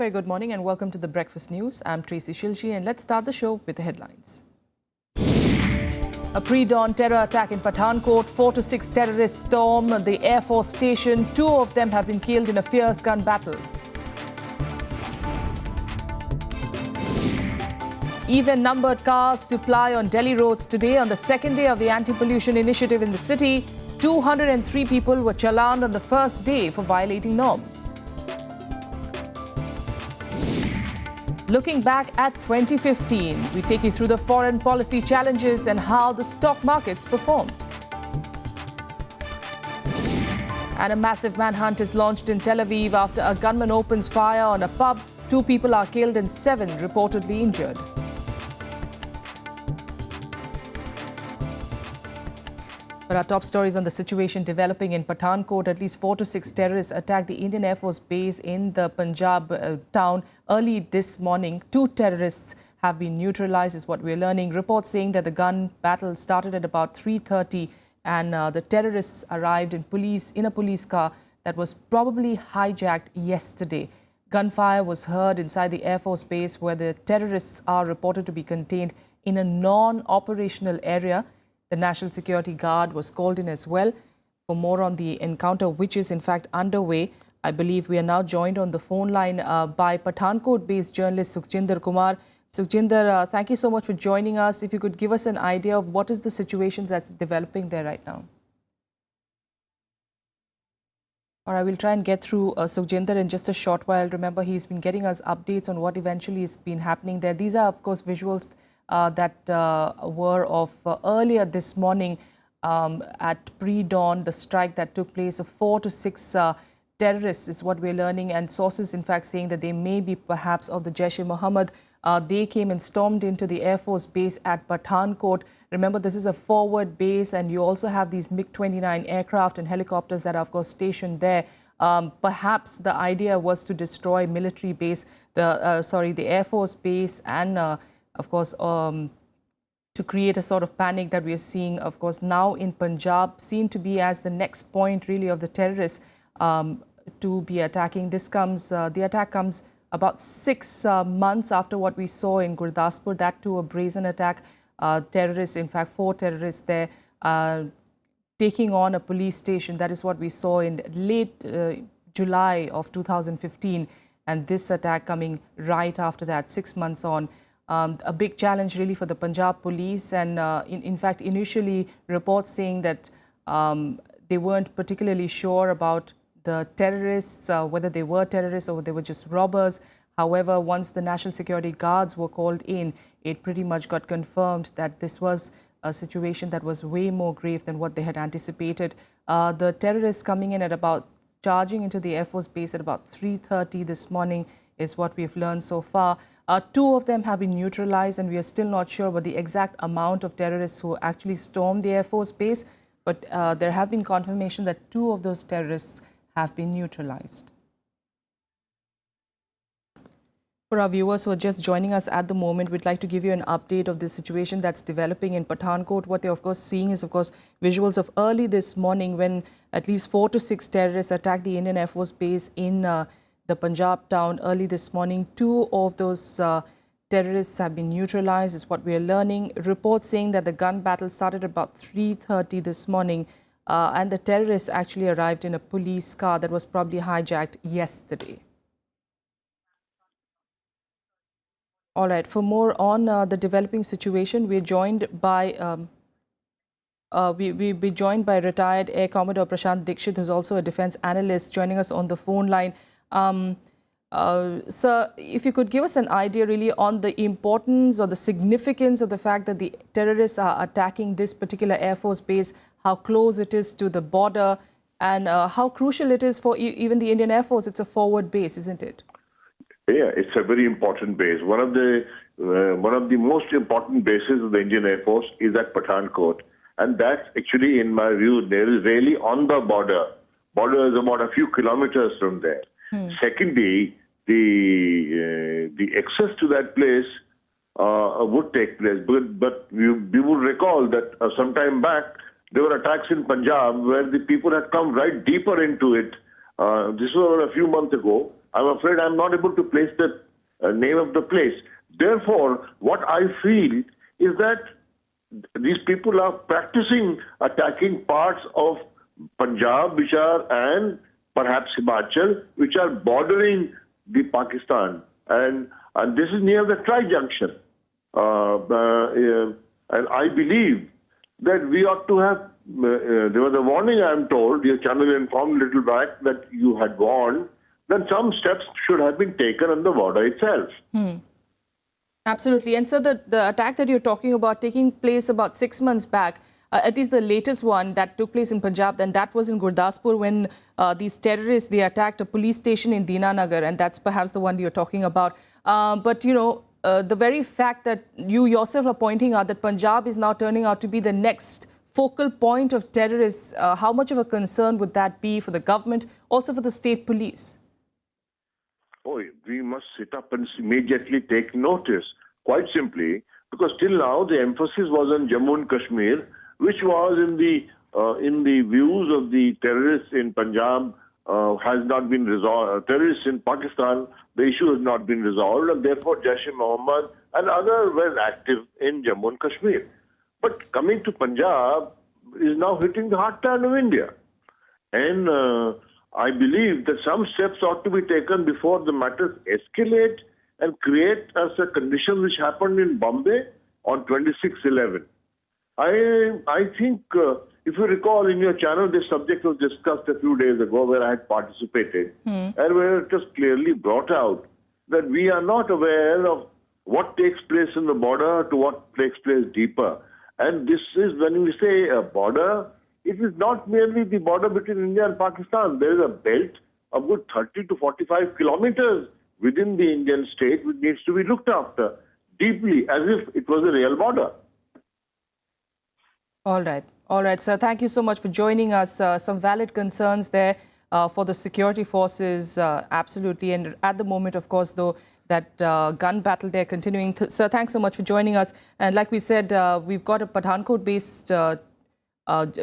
very good morning and welcome to the Breakfast News. I'm Tracy Shilji and let's start the show with the headlines. A pre-dawn terror attack in Pathankot, 4 to 6 terrorists storm the Air Force station. 2 of them have been killed in a fierce gun battle. Even-numbered cars to ply on Delhi roads today on the second day of the anti-pollution initiative in the city. 203 people were challaned on the first day for violating norms. Looking back at 2015, we take you through the foreign policy challenges and how the stock markets performed. And a massive manhunt is launched in Tel Aviv after a gunman opens fire on a pub. 2 people are killed and 7 reportedly injured. But our top stories on the situation developing in Pathankot. At least 4 to 6 terrorists attacked the Indian Air Force base in the Punjab town early this morning. 2 terrorists have been neutralized, is what we're learning. Reports saying that the gun battle started at about 3:30 and the terrorists arrived in a police car that was probably hijacked yesterday. Gunfire was heard inside the Air Force base where the terrorists are reported to be contained in a non-operational area. The National Security Guard was called in as well. For more on the encounter, which is in fact underway, I believe we are now joined on the phone line by Pathankot-based journalist Sukhjinder Kumar. Sukhjinder, thank you so much for joining us. If you could give us an idea of what is the situation that's developing there right now. All right, we'll try and get through Sukhjinder in just a short while. Remember, he's been getting us updates on what eventually has been happening there. These are, of course, visuals that were of earlier this morning at pre-dawn, the strike that took place of 4 to 6 terrorists is what we're learning, and sources in fact saying that they may be perhaps of the Jaish-e-Mohammed. They came and stormed into the Air Force base at Pathankot. Remember, this is a forward base and you also have these MiG-29 aircraft and helicopters that are of course stationed there. Perhaps the idea was to destroy military base, the Air Force base, and of course, to create a sort of panic that we are seeing, of course, now in Punjab, seen to be as the next point really of the terrorists to be attacking. The attack comes about 6 months after what we saw in Gurdaspur, that too a brazen attack. Terrorists, in fact, 4 terrorists there taking on a police station. That is what we saw in late July of 2015. And this attack coming right after that, 6 months on. A big challenge really for the Punjab police, and in fact initially reports saying that they weren't particularly sure about the terrorists, whether they were terrorists or they were just robbers. However, once the National Security Guards were called in, it pretty much got confirmed that this was a situation that was way more grave than what they had anticipated. The terrorists coming in at about, charging into the Air Force base at about 3:30 this morning is what we've learned so far. 2 of them have been neutralized and we are still not sure about the exact amount of terrorists who actually stormed the Air Force base. But there have been confirmation that 2 of those terrorists have been neutralized. For our viewers who are just joining us at the moment, we'd like to give you an update of the situation that's developing in Pathankot. What they're of course seeing is of course visuals of early this morning when at least 4 to 6 terrorists attacked the Indian Air Force base in the Punjab town early this morning. 2 of those terrorists have been neutralized, is what we are learning. Reports saying that the gun battle started about 3:30 this morning and the terrorists actually arrived in a police car that was probably hijacked yesterday. All right, for more on the developing situation, we're joined by we'll be joined by retired Air Commodore Prashant Dikshit, who's also a defense analyst, joining us on the phone line. Sir, if you could give us an idea really on the importance or the significance of the fact that the terrorists are attacking this particular Air Force base, how close it is to the border, and how crucial it is for even the Indian Air Force. It's a forward base, isn't it? Yeah, it's a very important base. One of the most important bases of the Indian Air Force is at Pathankot, and that's actually, in my view, there is really on the border. Border is about a few kilometers from there. Secondly, the access to that place would take place. But we would recall that some time back, there were attacks in Punjab where the people had come right deeper into it. This was a few months ago. I'm afraid I'm not able to place the name of the place. Therefore, what I feel is that these people are practicing attacking parts of Punjab, which are, and perhaps Himachal, which are bordering the Pakistan. And this is near the tri-junction. And I believe that we ought to have, there was a warning, I'm told, your channel informed a little back that you had warned, then some steps should have been taken on the border itself. Absolutely. And so the attack that you're talking about taking place about 6 months back, at least the latest one that took place in Punjab, and that was in Gurdaspur when these terrorists, they attacked a police station in Dinanagar, and that's perhaps the one you're talking about. But, you know, the very fact that you yourself are pointing out that Punjab is now turning out to be the next focal point of terrorists, how much of a concern would that be for the government, also for the state police? Oh, we must sit up and immediately take notice, quite simply, because till now the emphasis was on Jammu and Kashmir, which was in the views of the terrorists in Punjab has not been resolved. Terrorists in Pakistan, the issue has not been resolved, and therefore Jaish-e-Mohammed and others were active in Jammu and Kashmir. But coming to Punjab is now hitting the heartland of India, and I believe that some steps ought to be taken before the matters escalate and create as a condition which happened in Bombay on 26/11. I think, if you recall in your channel, this subject was discussed a few days ago where I had participated, and where it was clearly brought out that we are not aware of what takes place in the border to what takes place deeper. And this is, when we say a border, it is not merely the border between India and Pakistan. There is a belt of good 30 to 45 kilometers within the Indian state which needs to be looked after deeply, as if it was a real border. All right, sir. Thank you so much for joining us. Some valid concerns there for the security forces, absolutely. And at the moment, of course, though, that gun battle there continuing. Sir, thanks so much for joining us. And like we said, we've got a Pathankot-based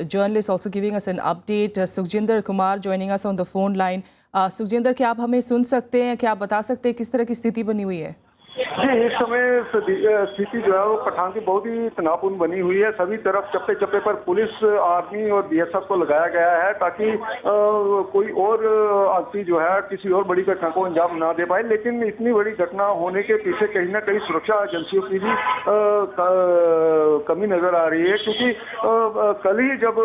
journalist also giving us an update. Sukhjinder Kumar joining us on the phone line. Sukhjinder, क्या आप हमें सुन सकते हैं? क्या आप बता सकते हैं किस तरह की स्थिति बनी हुई है? जी, इस समय स्थिति जो है वो पठान की बहुत ही तनावपूर्ण बनी हुई है। सभी तरफ चप्पे चप्पे पर पुलिस, आर्मी और बीएसएफ को लगाया गया है ताकि कोई और आदमी जो है किसी और बड़ी घटना को अंजाम ना दे पाए। लेकिन इतनी बड़ी घटना होने के पीछे कहीं ना कहीं सुरक्षा एजेंसियों की भी कमी नजर आ रही है, क्योंकि कल ही जब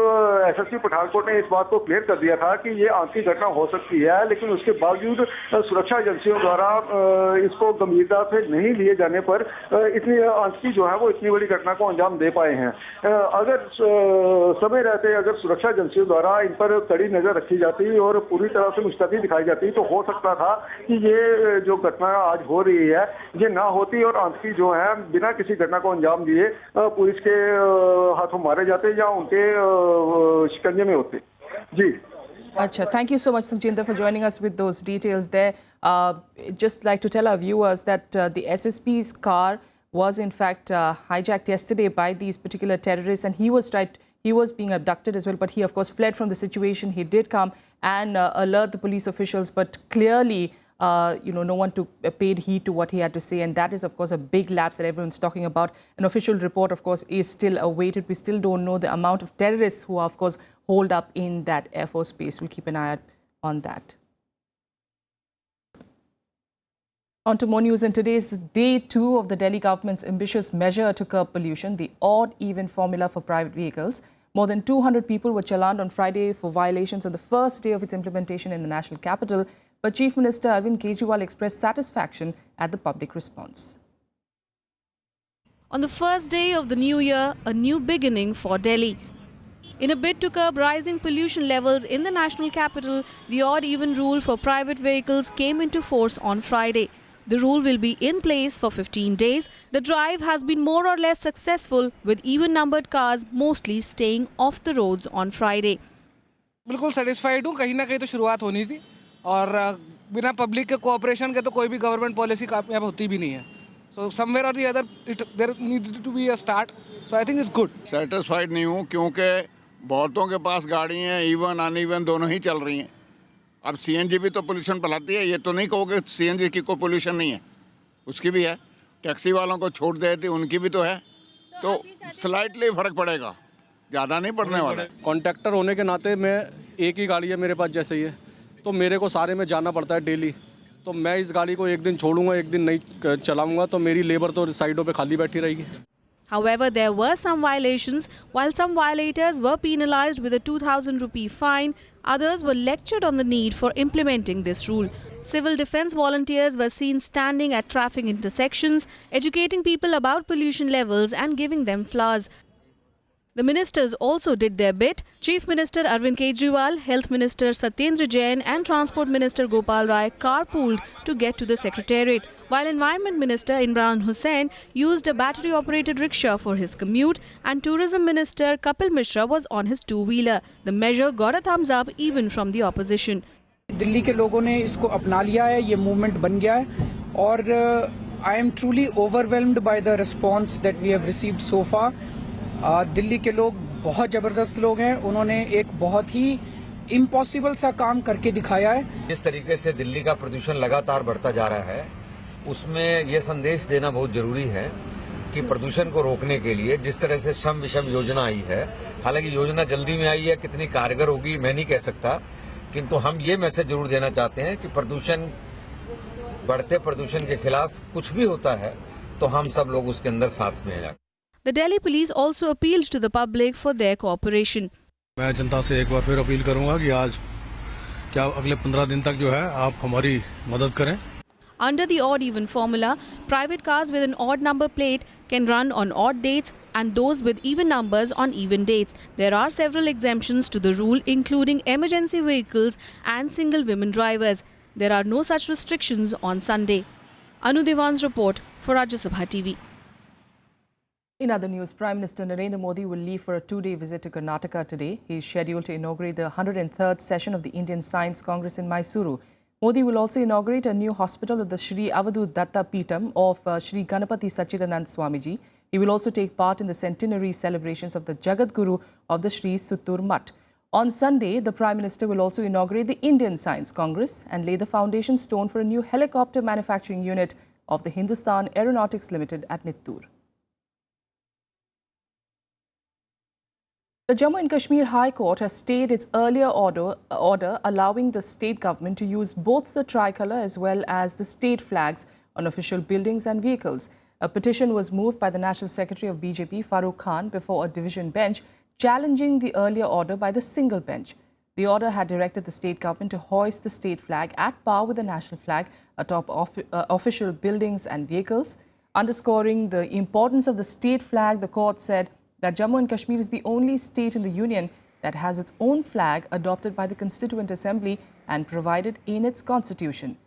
एसएसपी पठानकोट ने इस बात को क्लियर कर दिया था कि ये आतंकी घटना हो सकती है, लेकिन उसके बावजूद सुरक्षा एजेंसियों द्वारा इसको गंभीरता से नहीं लिए जाने पर इतनी आतंकी जो है वो इतनी बड़ी घटना को अंजाम दे पाए हैं। अगर समय रहते अगर सुरक्षा एजेंसियों द्वारा इन पर कड़ी नजर रखी जाती और पूरी तरह से मुस्तैदी दिखाई जाती तो हो सकता था कि ये जो घटना आज हो रही है ये ना होती और आतंकी जो है बिना किसी घटना को अंजाम दिए पुलिस के हाथों मारे जाते या उनके शिकंजे में होते। जी। Acha, thank you so much, Sukhjinder, for joining us with those details there. Just like to tell our viewers that the SSP's car was in fact hijacked yesterday by these particular terrorists, and he was being abducted as well, but he of course fled from the situation. He did come and alert the police officials, but clearly no one paid heed to what he had to say, and that is of course a big lapse that everyone's talking about. An official report of course is still awaited. We still don't know the amount of terrorists who are of course holed up in that Air Force base. We'll keep an eye out on that. On to more news, and today is day 2 of the Delhi government's ambitious measure to curb pollution, the odd-even formula for private vehicles. More than 200 people were challaned on Friday for violations on the first day of its implementation in the national capital. But Chief Minister Arvind Kejriwal expressed satisfaction at the public response. On the first day of the new year, a new beginning for Delhi. In a bid to curb rising pollution levels in the national capital, the odd-even rule for private vehicles came into force on Friday. The rule will be in place for 15 days. The drive has been more or less successful, with even-numbered cars mostly staying off the roads on Friday. बिल्कुल satisfied हूँ। कहीं ना कहीं तो शुरुआत होनी थी और बिना पब्लिक के कोऑपरेशन के तो कोई भी गवर्नमेंट पॉलिसी कामयाब होती भी नहीं है। So somewhere or the other, there needs to be a start. So I think it's good. Satisfied नहीं हूँ क्योंकि बहुतों के पास गाड़ी हैं, इवन अनइवन दोनों ही चल रही हैं अब सीएनजी भी तो पोल्यूशन फैलाती है, ये तो नहीं कहोगे सीएनजी की कोई पोल्यूशन नहीं है, उसकी भी है। टैक्सी वालों को छूट देती उनकी भी तो है, तो स्लाइटली फर्क पड़ेगा, ज़्यादा नहीं पड़ने वाला है। कॉन्ट्रैक्टर होने के नाते मैं एक ही गाड़ी है मेरे पास जैसे ही है, तो मेरे को सारे में जाना पड़ता है डेली, तो मैं इस गाड़ी को एक दिन छोड़ूंगा एक दिन नहीं चलाऊंगा तो मेरी लेबर तो साइडों पे खाली बैठी रहेगी। However, there were some violations. While some violators were penalized with a 2,000 rupee fine, others were lectured on the need for implementing this rule. Civil defence volunteers were seen standing at traffic intersections, educating people about pollution levels and giving them flowers. The ministers also did their bit. Chief Minister Arvind Kejriwal, Health Minister Satyendra Jain and Transport Minister Gopal Rai carpooled to get to the Secretariat, while Environment Minister Imran Hussain used a battery-operated rickshaw for his commute and Tourism Minister Kapil Mishra was on his two-wheeler. The measure got a thumbs up even from the opposition. Delhi के लोगों ने इसको अपना लिया है, ये movement बन गया है और I am truly overwhelmed by the response that we have received so far. Delhi के लोग बहुत ज़बरदस्त लोग हैं, उन्होंने एक बहुत ही इम्पॉसिबल सा काम करके दिखाया है। जिस तरीके से दिल्ली का प्रदूषण लगातार बढ़ता जा रहा है, उसमें ये संदेश देना बहुत जरूरी है कि प्रदूषण को रोकने के लिए जिस तरह से शम विषम योजना आई है, हालांकि योजना जल्दी में आई है, कितनी कारगर होगी मैं नहीं कह सकता, किंतु हम ये मैसेज जरूर देना चाहते हैं कि प्रदूषण बढ़ते प्रदूषण के खिलाफ कुछ भी होता है तो हम सब लोग उसके अंदर साथ में हैं। The Delhi police also appealed to the public for their cooperation. मैं जनता से एक बार फिर अपील करूंगा कि आज क्या अगले 15 दिन तक जो है आप हमारी मदद करें। Under the odd-even formula, private cars with an odd number plate can run on odd dates and those with even numbers on even dates. There are several exemptions to the rule, including emergency vehicles and single women drivers. There are no such restrictions on Sunday. Anu Devan's report for Rajya Sabha TV. In other news, Prime Minister Narendra Modi will leave for a two-day visit to Karnataka today. He is scheduled to inaugurate the 103rd session of the Indian Science Congress in Mysuru. Modi will also inaugurate a new hospital at the Shri Avadut Datta Peetham of Shri Ganapati Sachidanand Swamiji. He will also take part in the centenary celebrations of the Jagat Guru of the Shri Suttur Mutt. On Sunday, the Prime Minister will also inaugurate the Indian Science Congress and lay the foundation stone for a new helicopter manufacturing unit of the Hindustan Aeronautics Limited at Nittur. The Jammu and Kashmir High Court has stayed its earlier order allowing the state government to use both the tricolour as well as the state flags on official buildings and vehicles. A petition was moved by the National Secretary of BJP, Farooq Khan, before a division bench, challenging the earlier order by the single bench. The order had directed the state government to hoist the state flag at par with the national flag atop official buildings and vehicles. Underscoring the importance of the state flag, the court said that Jammu and Kashmir is the only state in the union that has its own flag adopted by the Constituent Assembly and provided in its constitution.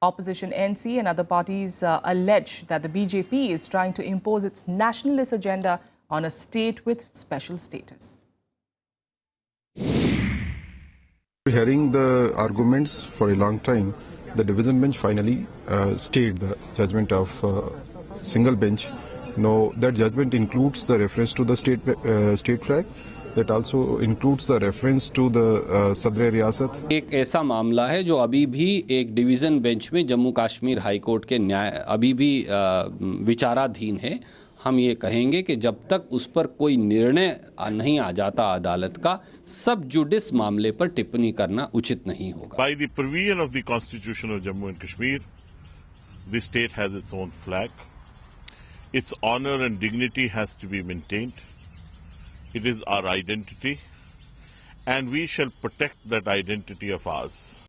Opposition NC and other parties allege that the BJP is trying to impose its nationalist agenda on a state with special status. Hearing the arguments for a long time, the division bench finally stayed the judgment of single bench. No, that judgment includes the reference to the state flag. That also includes the reference to the Sadr Riyasat. एक ऐसा मामला है जो अभी भी एक division bench में Jammu Kashmir high court के न्याय अभी भी विचाराधीन है। हम ये कहेंगे कि जब तक उस पर कोई निर्णय नहीं आ जाता अदालत का, सब जुडिस मामले पर टिप्पणी करना उचित नहीं होगा। By the provision of the Constitution of Jammu and Kashmir, the state has its own flag. Its honor and dignity has to be maintained. It is our identity, and we shall protect that identity of ours.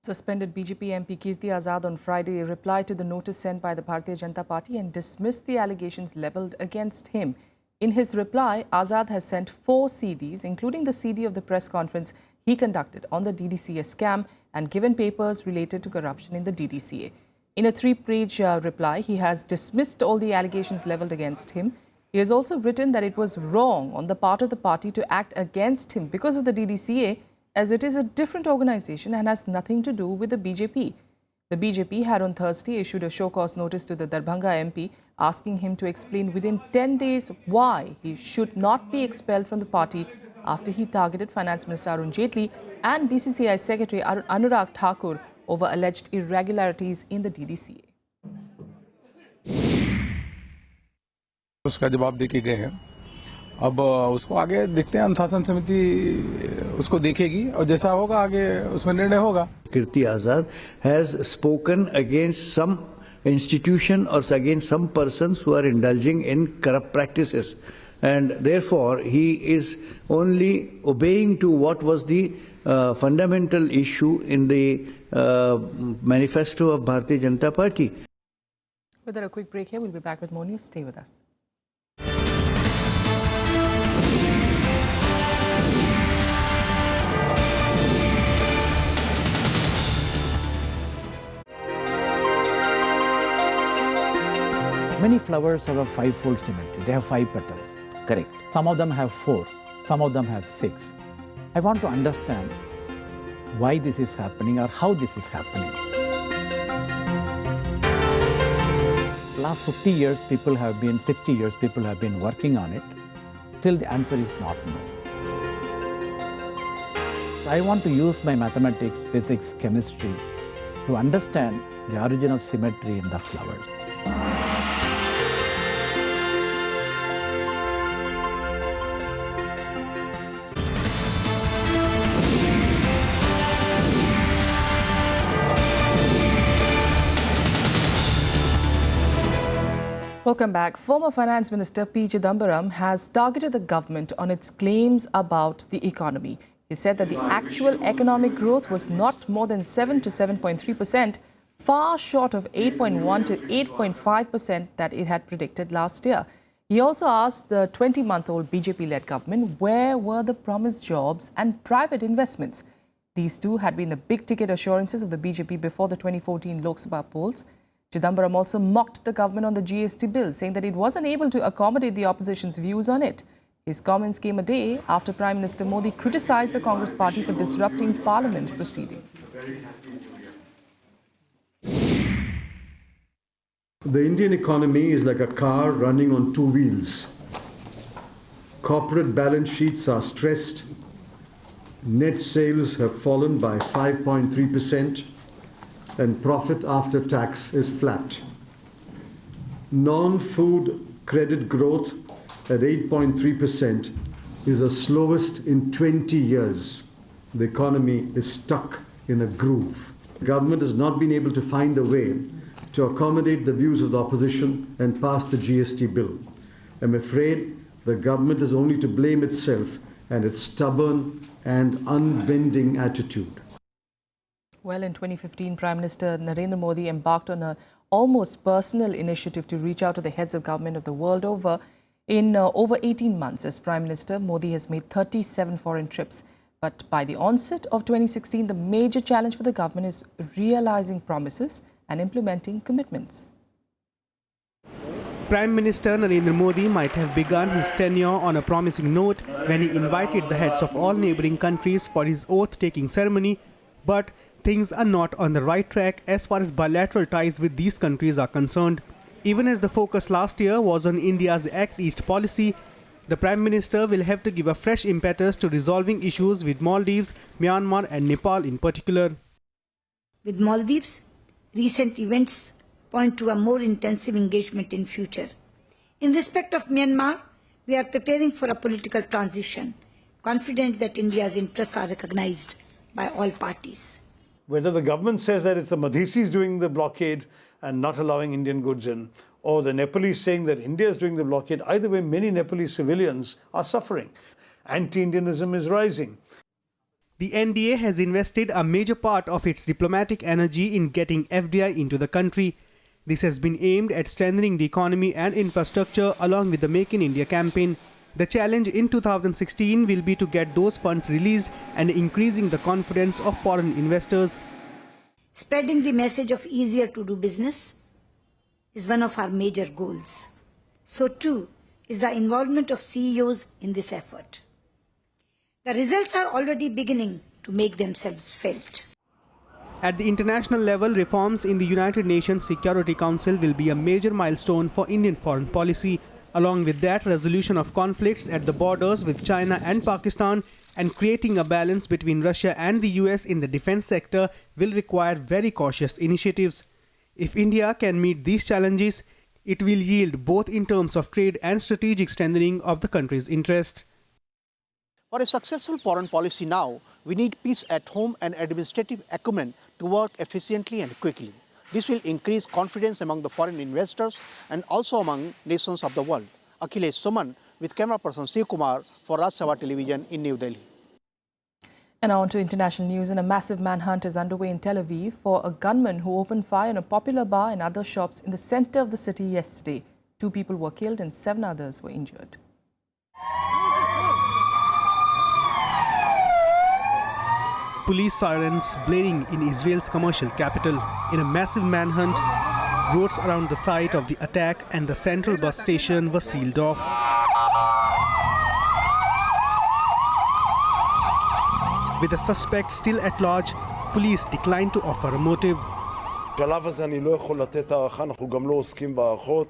Suspended BJP MP Kirti Azad on Friday replied to the notice sent by the Bharatiya Janata Party and dismissed the allegations levelled against him. In his reply, Azad has sent 4 CDs, including the CD of the press conference he conducted on the DDCA scam and given papers related to corruption in the DDCA. In a 3-page reply, he has dismissed all the allegations levelled against him. He has also written that it was wrong on the part of the party to act against him because of the DDCA, as it is a different organisation and has nothing to do with the BJP. The BJP had on Thursday issued a show-cause notice to the Darbhanga MP, asking him to explain within 10 days why he should not be expelled from the party after he targeted Finance Minister Arun Jaitley and BCCI Secretary Anurag Thakur over alleged irregularities in the DDCA. उसका जवाब देके गए हैं। अब उसको आगे देखते हैं, अनुशासन समिति उसको देखेगी और जैसा होगा आगे उसमें निर्णय होगा। Kirti Azad has spoken against some institution or against some persons who are indulging in corrupt practices, and therefore he is only obeying to what was the fundamental issue in the manifesto of Bharatiya Janata Party. With a quick break here, we'll be back with more news. Stay with us. Many flowers have a five-fold symmetry. They have 5 petals. Correct. Some of them have 4. Some of them have 6. I want to understand why this is happening or how this is happening. Last 50 years, 60 years, people have been working on it. Still the answer is not no. I want to use my mathematics, physics, chemistry to understand the origin of symmetry in the flowers. Welcome back. Former Finance Minister P. Chidambaram has targeted the government on its claims about the economy. He said that the actual economic growth was not more than 7 to 7.3%, far short of 8.1 to 8.5% that it had predicted last year. He also asked the 20-month-old BJP-led government where were the promised jobs and private investments. These two had been the big-ticket assurances of the BJP before the 2014 Lok Sabha polls. Chidambaram also mocked the government on the GST bill, saying that it wasn't able to accommodate the opposition's views on it. His comments came a day after Prime Minister Modi criticized the Congress party for disrupting parliament proceedings. The Indian economy is like a car running on 2 wheels. Corporate balance sheets are stressed. Net sales have fallen by 5.3%. and profit after tax is flat. Non-food credit growth at 8.3% is the slowest in 20 years. The economy is stuck in a groove. The government has not been able to find a way to accommodate the views of the opposition and pass the GST bill. I'm afraid the government is only to blame itself and its stubborn and unbending attitude. Well, in 2015, Prime Minister Narendra Modi embarked on an almost personal initiative to reach out to the heads of government of the world over. In over 18 months as Prime Minister, Modi has made 37 foreign trips. But by the onset of 2016, the major challenge for the government is realizing promises and implementing commitments. Prime Minister Narendra Modi might have begun his tenure on a promising note when he invited the heads of all neighbouring countries for his oath-taking ceremony, but things are not on the right track as far as bilateral ties with these countries are concerned. Even as the focus last year was on India's Act East policy, the Prime Minister will have to give a fresh impetus to resolving issues with Maldives, Myanmar and Nepal in particular. With Maldives, recent events point to a more intensive engagement in future. In respect of Myanmar, we are preparing for a political transition, confident that India's interests are recognized by all parties. Whether the government says that it's the Madhisis doing the blockade and not allowing Indian goods in, or the Nepalese saying that India is doing the blockade, either way, many Nepalese civilians are suffering. Anti-Indianism is rising. The NDA has invested a major part of its diplomatic energy in getting FDI into the country. This has been aimed at strengthening the economy and infrastructure along with the Make in India campaign. The challenge in 2016 will be to get those funds released and increasing the confidence of foreign investors. Spreading the message of easier to do business is one of our major goals. So too is the involvement of CEOs in this effort. The results are already beginning to make themselves felt. At the international level, reforms in the United Nations Security Council will be a major milestone for Indian foreign policy. Along with that, resolution of conflicts at the borders with China and Pakistan and creating a balance between Russia and the US in the defense sector will require very cautious initiatives. If India can meet these challenges, it will yield both in terms of trade and strategic strengthening of the country's interests. For a successful foreign policy now, we need peace at home and administrative acumen to work efficiently and quickly. This will increase confidence among the foreign investors and also among nations of the world. Akhilesh Suman with camera person Shiv Kumar for Sabha Television in New Delhi. And on to international news. And a massive manhunt is underway in Tel Aviv for a gunman who opened fire on a popular bar and other shops in the center of the city yesterday. 2 people were killed and 7 others were injured. Police sirens blaring in Israel's commercial capital. In a massive manhunt, roads around the site of the attack and the central bus station were sealed off. With the suspect still at large, police declined to offer a motive. בשלב הזה אני לא יכול לתת הערכה, אנחנו גם לא עוסקים בהערכות.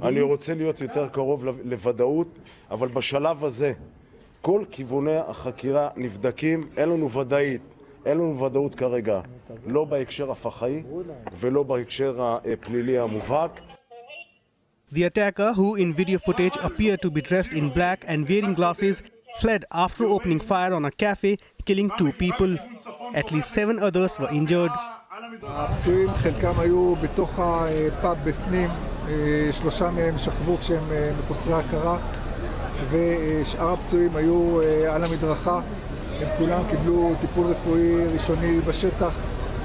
אני רוצה להיות יותר קרוב לוודאות, אבל בשלב הזה כל כיווני החקירה נבדקים, אין לנו ודאות כרגע, לא בהקשר הפח"עי ולא בהקשר הפלילי המובהק. The attacker, who in video footage appeared to be dressed in black and wearing glasses, fled after opening fire on a cafe, killing 2 people. At least 7 others were injured. הפצועים חלקם היו בתוך הפאב בפנים, 3 מהם שכבו כשהם מחוסרי הכרה, ושאר הפצועים היו על המדרכה. הם כולם קיבלו טיפול רפואי ראשוני בשטח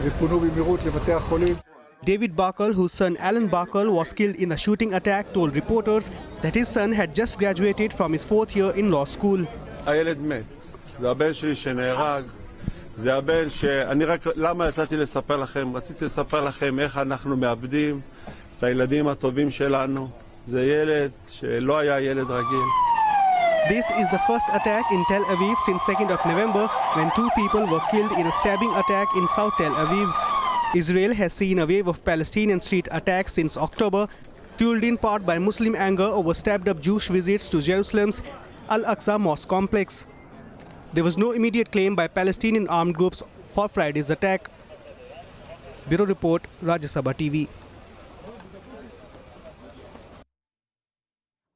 ופונו במהירות לבתי החולים. David Barkle, whose son Alan Barkle was killed in a shooting attack, told reporters that his son had just graduated from his 4th year in law school. הילד מת, זה הבן שלי שנהרג, זה הבן שאני רק, למה יצאתי לספר לכם? רציתי לספר לכם איך אנחנו מאבדים את הילדים הטובים שלנו. זה ילד שלא היה ילד רגיל. This is the first attack in Tel Aviv since 2nd of November when 2 people were killed in a stabbing attack in South Tel Aviv. Israel has seen a wave of Palestinian street attacks since October, fueled in part by Muslim anger over stabbed-up Jewish visits to Jerusalem's Al-Aqsa Mosque complex. There was no immediate claim by Palestinian armed groups for Friday's attack. Bureau Report, Rajya Sabha TV.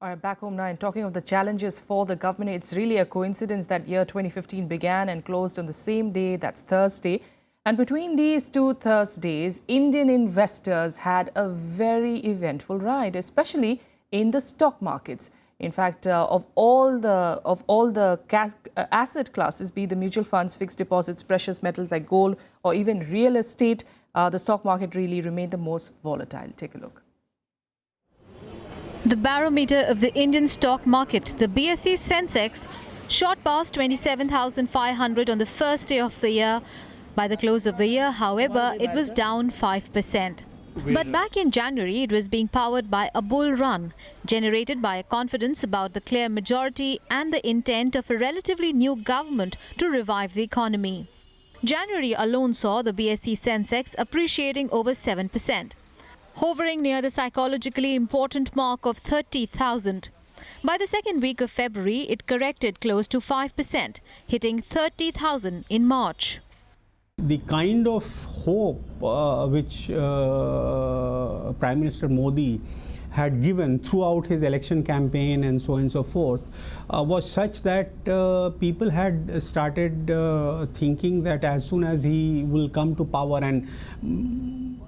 All right, back home now, and talking of the challenges for the government, it's really a coincidence that year 2015 began and closed on the same day, that's Thursday. And between these 2 Thursdays, Indian investors had a very eventful ride, especially in the stock markets. In fact, of all the asset classes, be the mutual funds, fixed deposits, precious metals like gold, or even real estate, the stock market really remained the most volatile. Take a look. The barometer of the Indian stock market, the BSE Sensex, shot past 27,500 on the first day of the year. By the close of the year, however, it was down 5%. But back in January, it was being powered by a bull run, generated by a confidence about the clear majority and the intent of a relatively new government to revive the economy. January alone saw the BSE Sensex appreciating over 7%. Hovering near the psychologically important mark of 30,000. By the second week of February, it corrected close to 5%, hitting 30,000 in March. The kind of hope which Prime Minister Modi had given throughout his election campaign and so on and so forth was such that people had started thinking that as soon as he will come to power, and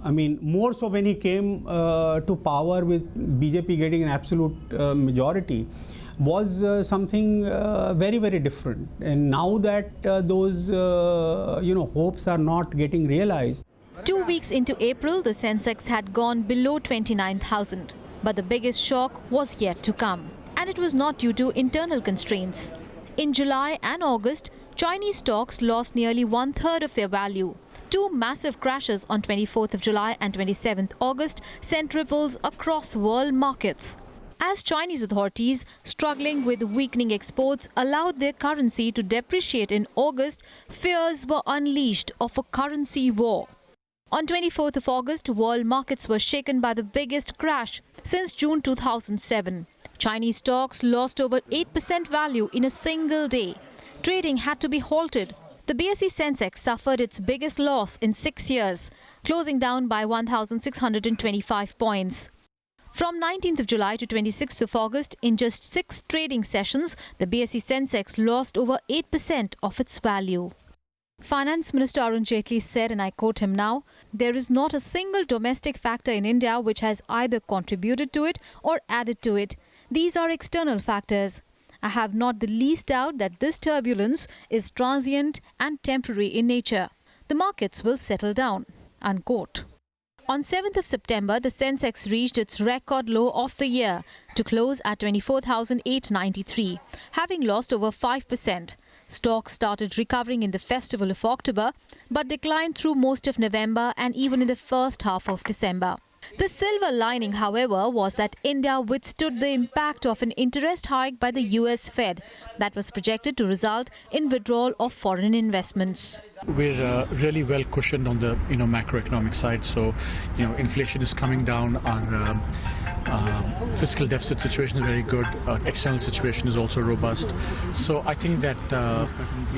I mean more so when he came to power with BJP getting an absolute majority, was something very, very different. And now that those hopes are not getting realized. 2 weeks into April, the Sensex had gone below 29,000. But the biggest shock was yet to come. And it was not due to internal constraints. In July and August, Chinese stocks lost nearly 1/3 of their value. 2 massive crashes on 24th of July and 27th August sent ripples across world markets. As Chinese authorities, struggling with weakening exports, allowed their currency to depreciate in August, fears were unleashed of a currency war. On 24th of August, world markets were shaken by the biggest crash since June 2007. Chinese stocks lost over 8% value in a single day. Trading had to be halted. The BSE Sensex suffered its biggest loss in 6 years, closing down by 1,625 points. From 19th of July to 26th of August, in just 6 trading sessions, the BSE Sensex lost over 8% of its value. Finance Minister Arun Jaitley said, and I quote him now, "There is not a single domestic factor in India which has either contributed to it or added to it. These are external factors. I have not the least doubt that this turbulence is transient and temporary in nature. The markets will settle down." Unquote. On 7th of September, the Sensex reached its record low of the year to close at 24,893, having lost over 5%. Stocks started recovering in the festival of October, but declined through most of November and even in the first half of December. The silver lining, however, was that India withstood the impact of an interest hike by the US Fed that was projected to result in withdrawal of foreign investments. We're really well cushioned on the macroeconomic side, so inflation is coming down. Our fiscal deficit situation is very good. External situation is also robust. So I think that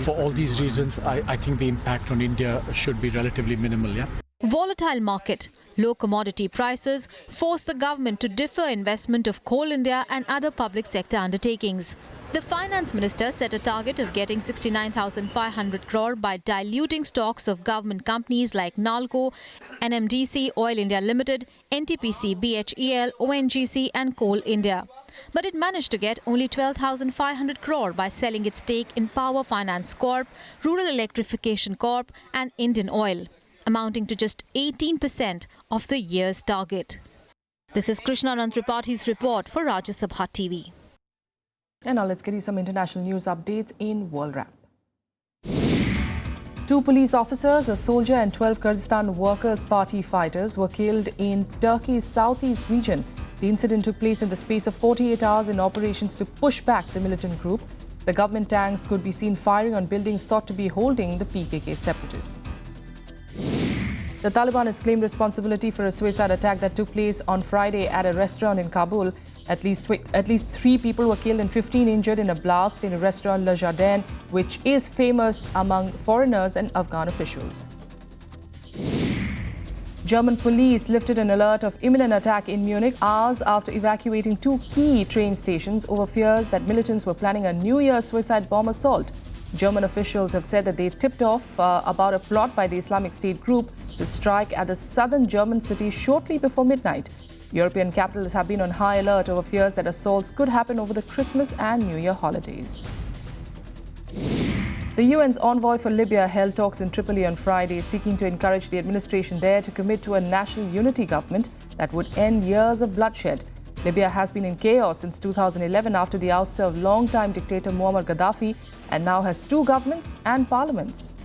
for all these reasons, I think the impact on India should be relatively minimal. Yeah. Volatile market, low commodity prices forced the government to defer investment of Coal India and other public sector undertakings. The finance minister set a target of getting 69,500 crore by diluting stocks of government companies like NALCO, NMDC, Oil India Limited, NTPC, BHEL, ONGC and Coal India. But it managed to get only 12,500 crore by selling its stake in Power Finance Corp, Rural Electrification Corp and Indian Oil, amounting to just 18% of the year's target. This is Krishna Tripathi report for Rajya Sabha TV. And now let's get you some international news updates in World Wrap. 2 police officers, a soldier and 12 Kurdistan Workers' Party fighters were killed in Turkey's southeast region. The incident took place in the space of 48 hours in operations to push back the militant group. The government tanks could be seen firing on buildings thought to be holding the PKK separatists. The Taliban has claimed responsibility for a suicide attack that took place on Friday at a restaurant in Kabul. At least 3 people were killed and 15 injured in a blast in a restaurant Le Jardin, which is famous among foreigners and Afghan officials. German police lifted an alert of imminent attack in Munich hours after evacuating 2 key train stations over fears that militants were planning a New Year suicide bomb assault. German officials have said that they tipped off about a plot by the Islamic State group to strike at the southern German city shortly before midnight. European capitals have been on high alert over fears that assaults could happen over the Christmas and New Year holidays. The UN's envoy for Libya held talks in Tripoli on Friday, seeking to encourage the administration there to commit to a national unity government that would end years of bloodshed. Libya has been in chaos since 2011 after the ouster of longtime dictator Muammar Gaddafi and now has 2 governments and parliaments.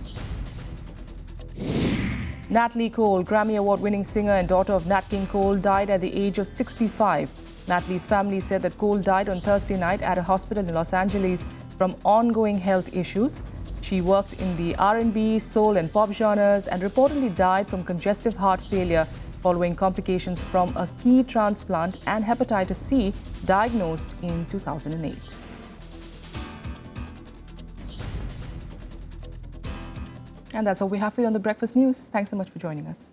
Natalie Cole, Grammy Award-winning singer and daughter of Nat King Cole, died at the age of 65. Natalie's family said that Cole died on Thursday night at a hospital in Los Angeles from ongoing health issues. She worked in the R&B, soul and pop genres and reportedly died from congestive heart failure following complications from a key transplant and hepatitis C diagnosed in 2008. And that's all we have for you on the Breakfast News. Thanks so much for joining us.